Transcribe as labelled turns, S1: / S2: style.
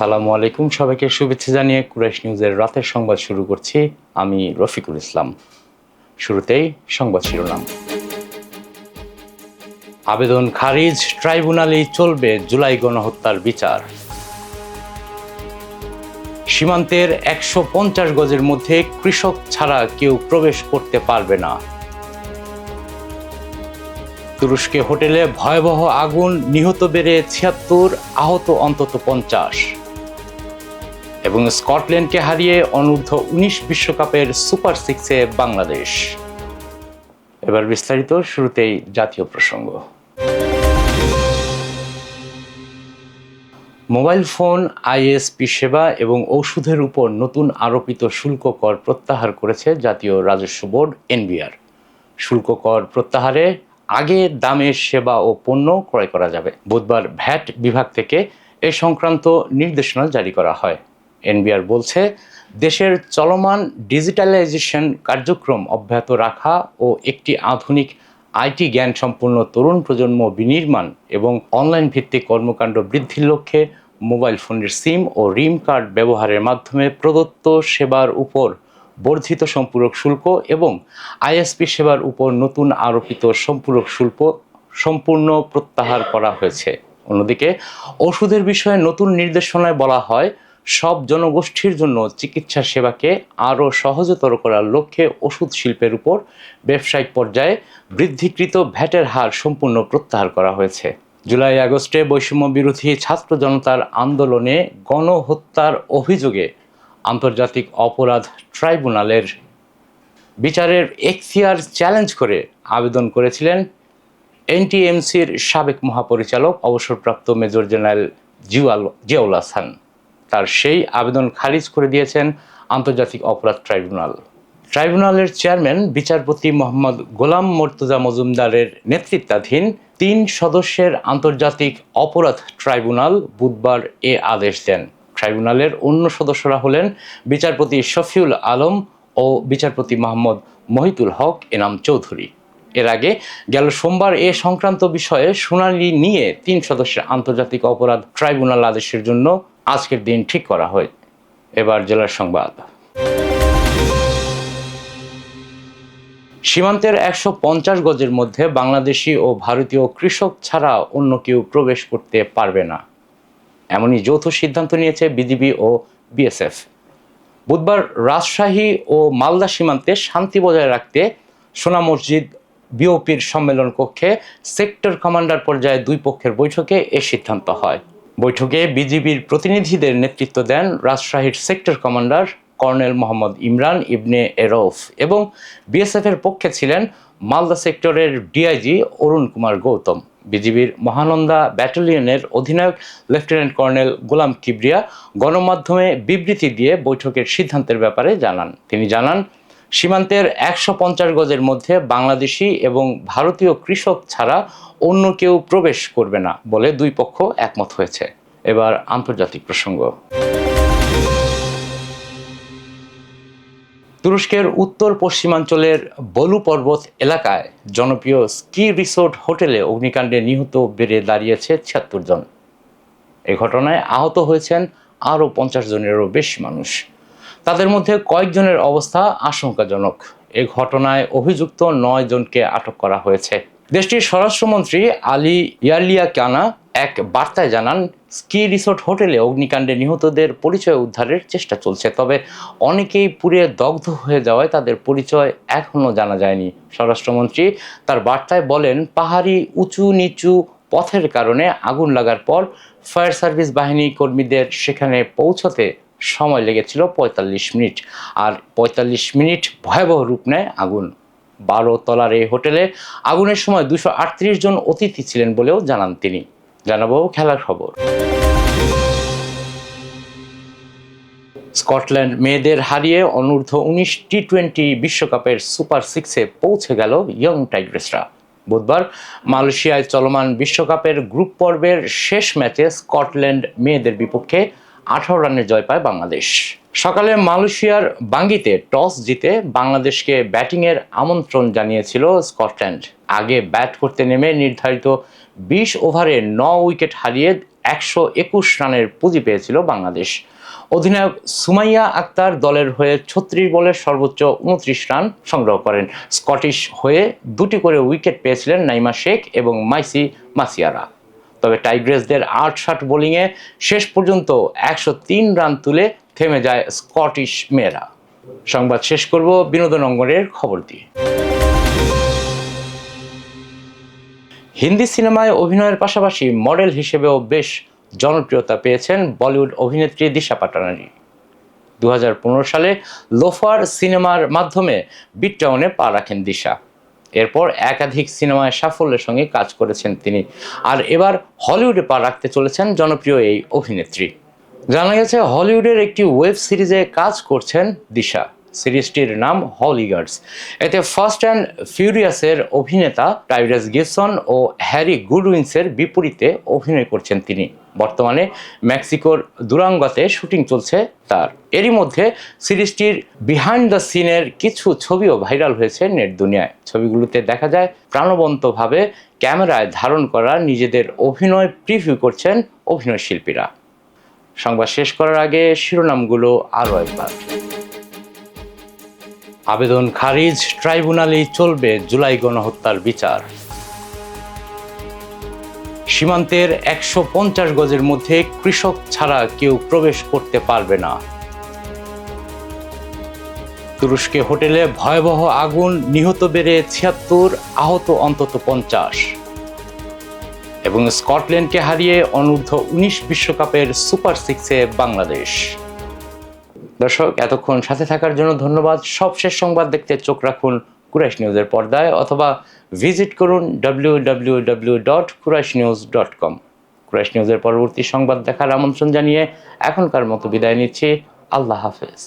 S1: আসসালামু আলাইকুম, সবাইকে শুভেচ্ছা জানিয়ে কুরাইশ নিউজের রাতের সংবাদ শুরু করছি। আমি রফিকুল ইসলাম। শুরুতেই সংবাদ শিরোনাম। আবেদন খারিজ, ট্রাইব্যুনালেই চলবে জুলাই গণহত্যার বিচার। সীমান্তের ১৫০ গজের মধ্যে কৃষক ছাড়া কেউ প্রবেশ করতে পারবে না। তুরস্কে হোটেলে ভয়াবহ আগুন, নিহত বেড়ে ৭৬, আহত অন্তত ৫০। এবং স্কটল্যান্ডকে হারিয়ে অনূর্ধ্ব ১৯ বিশ্বকাপের সুপার সিক্সে বাংলাদেশ। এবার বিস্তারিত। শুরুতেই জাতীয় প্রসঙ্গ। মোবাইল ফোন, আইএসপি সেবা এবং ওষুধের উপর নতুন আরোপিত শুল্ক কর প্রত্যাহার করেছে জাতীয় রাজস্ব বোর্ড এনবিআর। শুল্ক কর প্রত্যাহারে আগে দামের সেবা ও পণ্য ক্রয় করা যাবে। বুধবার ভ্যাট বিভাগ থেকে এ সংক্রান্ত নির্দেশনা জারি করা হয়। এনবিআর বলছে, দেশের চলমান ডিজিটালাইজেশন কার্যক্রম অব্যাহত রাখা ও একটি আধুনিক আইটি জ্ঞান সম্পন্ন তরুণ প্রজন্ম বিনির্মাণ এবং অনলাইন ভিত্তিক কর্মকাণ্ড বৃদ্ধির লক্ষ্যে মোবাইল ফোনের সিম ও রিম কার্ড ব্যবহারের মাধ্যমে প্রদত্ত সেবার উপর বর্ধিত সম্পূরক শুল্ক এবং আইএসপি সেবার উপর নতুন আরোপিত সম্পূরক শুল্ক সম্পূর্ণ প্রত্যাহার করা হয়েছে। অন্যদিকে ওষুধের বিষয়ে নতুন নির্দেশনায় বলা হয়, সব জনগোষ্ঠীর জন্য চিকিৎসা সেবাকে আরও সহজতর করার লক্ষ্যে ওষুধ শিল্পের উপর ব্যবসায়িক পর্যায়ে বৃদ্ধিকৃত ভ্যাটের হার সম্পূর্ণ প্রত্যাহার করা হয়েছে। জুলাই আগস্টে বৈষম্য বিরোধী ছাত্র জনতার আন্দোলনে গণহত্যার অভিযোগে আন্তর্জাতিক অপরাধ ট্রাইব্যুনালের বিচারের এখতিয়ার চ্যালেঞ্জ করে আবেদন করেছিলেন এনটিএমসির সাবেক মহাপরিচালক অবসরপ্রাপ্ত মেজর জেনারেল জিয়াউল হাসান। তার সেই আবেদন খারিজ করে দিয়েছেন আন্তর্জাতিক অপরাধ ট্রাইব্যুনাল। ট্রাইব্যুনালের চেয়ারম্যান বিচারপতি মোহাম্মদ গোলাম মর্তুজা মজুমদারের নেতৃত্বাধীন ৩ সদস্যের আন্তর্জাতিক অপরাধ ট্রাইব্যুনাল বুধবার এ আদেশ দেন। ট্রাইব্যুনালের অন্য সদস্যরা হলেন বিচারপতি শফিউল আলম ও বিচারপতি মোহাম্মদ মহিতুল হক এনাম চৌধুরী। এর আগে গেল সোমবার এ সংক্রান্ত বিষয়ে শুনানি নিয়ে ৩ সদস্যের আন্তর্জাতিক অপরাধ ট্রাইব্যুনাল আদেশের জন্য আজকের দিন ঠিক করা হয়। এবার জেলার সংবাদ। সীমান্তের ১৫০ গজের মধ্যে বাংলাদেশি ও ভারতীয় কৃষক ছাড়া অন্য কেউ প্রবেশ করতে পারবে না, এমনই যৌথ সিদ্ধান্ত নিয়েছে বিজিবি ও বিএসএফ। বুধবার রাজশাহী ও মালদা সীমান্তে শান্তি বজায় রাখতে সোনা মসজিদ বিওপির সম্মেলন কক্ষে সেক্টর কমান্ডার পর্যায়ে ২ পক্ষের বৈঠকে এ সিদ্ধান্ত হয়। বৈঠকে বিজিবির প্রতিনিধিদের নেতৃত্ব দেন রাজশাহীর sector commander colonel Mohammad Imran Ibne এরৌফ এবং বিএসএফের পক্ষে ছিলেন মালদা সেক্টরের ডিআইজি অরুণ কুমার গৌতম। বিজিবির মহানন্দা ব্যাটালিয়নের অধিনায়ক লেফটেন্যান্ট কর্নেল গোলাম কিবরিয়া গণমাধ্যমে বিবৃতি দিয়ে বৈঠকের সিদ্ধান্তের ব্যাপারে জানান। তিনি জানান, সীমান্তের ১৫০ গজের মধ্যে বাংলাদেশি এবং ভারতীয় কৃষক ছাড়া অন্য কেউ প্রবেশ করবে না বলে ২ পক্ষ একমত হয়েছে। এবার আন্তর্জাতিক প্রসঙ্গ। তুরস্কের উত্তর পশ্চিমাঞ্চলের বলু পর্বত এলাকায় জনপ্রিয় স্কি রিসোর্ট হোটেলে অগ্নিকাণ্ডে নিহত বেড়ে দাঁড়িয়েছে ৭৬ জন। এ ঘটনায় আহত হয়েছেন আরও ৫০ জনেরও বেশি মানুষ। তাদের মধ্যে কয়েকজনের অবস্থা আশঙ্কাজনক। এ ঘটনায় অভিযুক্ত ৯ জনকে আটক করা হয়েছে। দেশটির স্বরাষ্ট্রমন্ত্রী আলী ইয়ারলিয়াকানা এক বার্তায় জানান, স্কি রিসোর্ট হোটেলে অগ্নিকাণ্ডে নিহতদের পরিচয় উদ্ধারের চেষ্টা চলছে, তবে অনেকেই পুড়ে দগ্ধ হয়ে যাওয়ায় তাদের পরিচয় এখনও জানা যায়নি। স্বরাষ্ট্রমন্ত্রী তার বার্তায় বলেন, পাহাড়ি উঁচু নিচু পথের কারণে আগুন লাগার পর ফায়ার সার্ভিস বাহিনী কর্মীদের সেখানে পৌঁছতে সময় লেগেছিল ৪৫ মিনিট, আর ৪৫ মিনিট ভয়াবহ রূপ নেয় আগুন। ১২ তলার এই হোটেলে আগুনের সময় ২৩৮ জন অতিথি ছিলেন বলেও জানান তিনি। জানাবো খেলার খবর। স্কটল্যান্ড মেয়েদের হারিয়ে অনূর্ধ্ব ১৯ টি-২০ বিশ্বকাপের সুপার সিক্সে পৌঁছে গেল ইয়ং টাইগ্রেসরা। বুধবার মালয়েশিয়ায় চলমান বিশ্বকাপের গ্রুপ পর্বের শেষ ম্যাচে স্কটল্যান্ড মেয়েদের বিপক্ষে 18 রানে জয় পায় বাংলাদেশ। সকালে মালয়েশিয়ার বাঙ্গিতে টস জিতে বাংলাদেশকে ব্যাটিংয়ের আমন্ত্রণ জানিয়েছিল স্কটল্যান্ড। আগে ব্যাট করতে নেমে নির্ধারিত 20 ওভারে 9 উইকেট হারিয়ে 121 রানের পুঁজি পেয়েছিল বাংলাদেশ। অধিনায়ক সুমাইয়া আক্তার দলের হয়ে 36 বলে সর্বোচ্চ 29 রান সংগ্রহ করেন। স্কটিশ হয়ে 2টি করে উইকেট পেয়েছিলেন নাইমা শেখ এবং মাইসি মাসিয়ারা। তবে টাইগ্রেসদের 8 বোলিংয়ে শেষ পর্যন্ত 103 রান তুলে থেমে যায় স্কটিশ মেয়েরা। সংবাদ শেষ করব বিনোদন অঙ্গনের খবর দিয়ে। হিন্দি সিনেমায় অভিনয়ের পাশাপাশি মডেল হিসেবেও বেশ জনপ্রিয়তা পেয়েছেন বলিউড অভিনেত্রী দিশা পাটানি। 2015 সালে লোফার সিনেমার মাধ্যমে বিগ টাউনে পা রাখেন দিশা। এরপর একাধিক সিনেমায় সাফল্যের সঙ্গে কাজ করেছেন তিনি, আর এবার হলিউডে পা রাখতে চলেছেন জনপ্রিয় এই অভিনেত্রী। জানা গেছে হলিউডের একটি ওয়েব সিরিজে কাজ করছেন দিশা। সিরিজটির নাম হলিগার্ডস। এতে ফাস্ট অ্যান্ড ফিউরিয়াসের অভিনেতা টাইরাস গিবসন ও হ্যারি গুডউইন্সের বিপরীতে অভিনয় করছেন তিনি। বর্তমানে মেক্সিকোর দুরাঙ্গাতে শুটিং চলছে তার। এরই মধ্যে সিরিজটির বিহাইন্ড দ্য সিনের কিছু ছবিও ভাইরাল হয়েছে নেট দুনিয়ায়। ছবিগুলোতে দেখা যায় প্রাণবন্তভাবে ক্যামেরায় ধারণ করা নিজেদের অভিনয় প্রিভিউ করছেন অভিনয় শিল্পীরা। সংবাদ শেষ করার আগে শিরোনামগুলো আরও একবার। আবেদন খারিজ, ট্রাইব্যুনালেই চলবে জুলাই গণহত্যার বিচার। সীমান্তের 150 গজের মধ্যে কৃষক ছাড়া কেউ প্রবেশ করতে পারবে না। তুরস্কে হোটেলে ভয়াবহ আগুন, নিহত বেড়ে 76, আহত অন্তত 50। এবং স্কটল্যান্ডকে হারিয়ে অনূর্ধ্ব 19 বিশ্বকাপের সুপার 6-এ বাংলাদেশ। দর্শক, এতক্ষণ সাথে থাকার জন্য ধন্যবাদ। সবশেষ সংবাদ দেখতে চোখ রাখুন কুরাইশ নিউজের পর্দায় অথবা ভিজিট করুন www.quraishnews.com। কুরাইশ নিউজের পরবর্তী সংবাদ দেখার আমন্ত্রণ জানিয়ে এখনকার মতো বিদায় নিচ্ছি। আল্লাহ হাফেজ।